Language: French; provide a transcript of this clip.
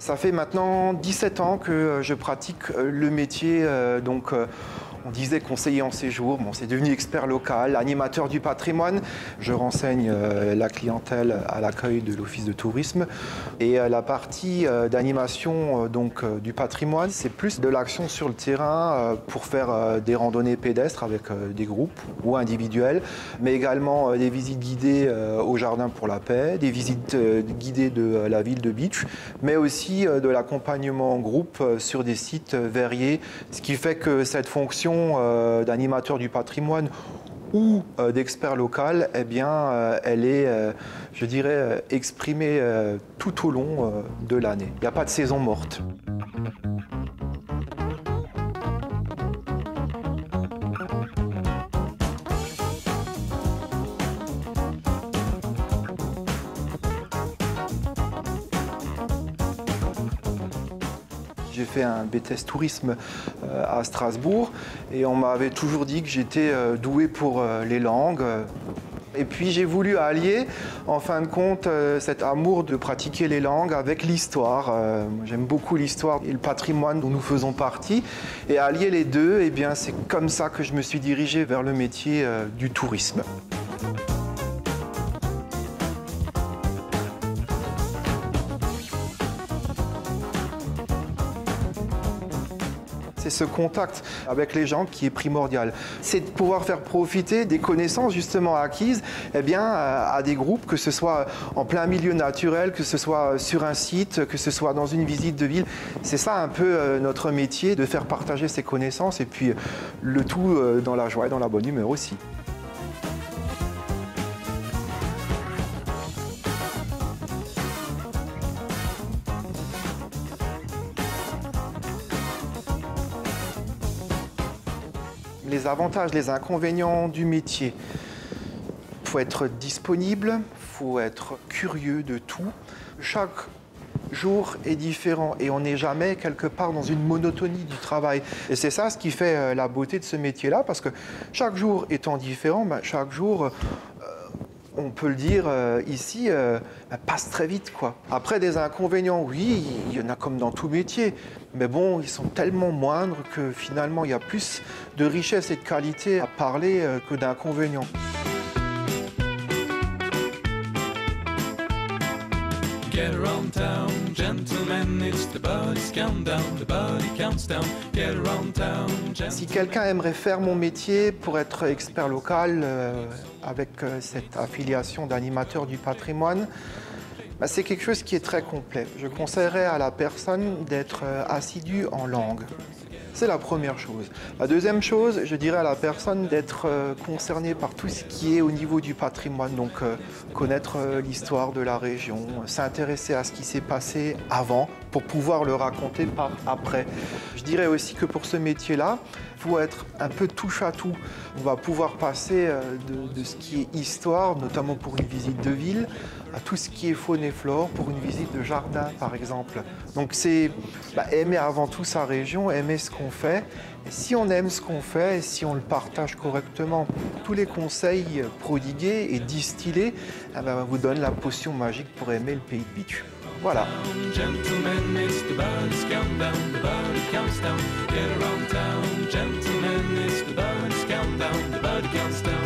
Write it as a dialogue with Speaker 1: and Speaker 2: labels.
Speaker 1: Ça fait maintenant 17 ans que je pratique le métier, on disait conseiller en séjour, bon, c'est devenu expert local, animateur du patrimoine. Je renseigne la clientèle à l'accueil de l'office de tourisme. Et la partie d'animation du patrimoine, c'est plus de l'action sur le terrain pour faire des randonnées pédestres avec des groupes ou individuels, mais également des visites guidées au Jardin pour la Paix, des visites guidées de la ville de Bitche, mais aussi de l'accompagnement en groupe sur des sites variés, ce qui fait que cette fonction d'animateur du patrimoine ou d'expert local, eh bien, elle est, je dirais, exprimée tout au long de l'année. Il n'y a pas de saison morte. J'ai fait un BTS tourisme à Strasbourg et on m'avait toujours dit que j'étais doué pour les langues. Et puis j'ai voulu allier, en fin de compte, cet amour de pratiquer les langues avec l'histoire. J'aime beaucoup l'histoire et le patrimoine dont nous faisons partie. Et allier les deux, eh bien, c'est comme ça que je me suis dirigé vers le métier du tourisme. C'est ce contact avec les gens qui est primordial. C'est de pouvoir faire profiter des connaissances justement acquises à des groupes, que ce soit en plein milieu naturel, que ce soit sur un site, que ce soit dans une visite de ville. C'est ça un peu notre métier, de faire partager ces connaissances et puis le tout dans la joie et dans la bonne humeur aussi. Les avantages, les inconvénients du métier. Il faut être disponible, il faut être curieux de tout. Chaque jour est différent et on n'est jamais quelque part dans une monotonie du travail. Et c'est ça ce qui fait la beauté de ce métier-là, parce que chaque jour étant différent, chaque jour, on peut le dire ici, passe très vite, quoi. Après, des inconvénients, oui, il y en a comme dans tout métier. Mais bon, ils sont tellement moindres que finalement, il y a plus de richesse et de qualité à parler que d'inconvénients.
Speaker 2: Get around town, gentlemen, it's the body's countdown, the body counts down. Get around town, gentlemen.
Speaker 1: Si quelqu'un aimerait faire mon métier pour être expert local avec cette affiliation d'animateur du patrimoine, c'est quelque chose qui est très complet. Je conseillerais à la personne d'être assidue en langue. C'est la première chose. La deuxième chose, je dirais à la personne d'être concernée par tout ce qui est au niveau du patrimoine, donc connaître l'histoire de la région, s'intéresser à ce qui s'est passé avant pour pouvoir le raconter par après. Je dirais aussi que pour ce métier-là, il faut être un peu touche à tout. On va pouvoir passer de ce qui est histoire, notamment pour une visite de ville, à tout ce qui est faune et flore pour une visite de jardin, par exemple. Donc c'est aimer avant tout sa région, aimer ce qu'on fait. Et si on aime ce qu'on fait et si on le partage correctement, tous les conseils prodigués et distillés vous donnent la potion magique pour aimer le pays de Bitche. Voilà.
Speaker 2: Gentlemen, it's the body's countdown, the body counts down. Get around town, gentlemen, it's the body's countdown, the body counts down.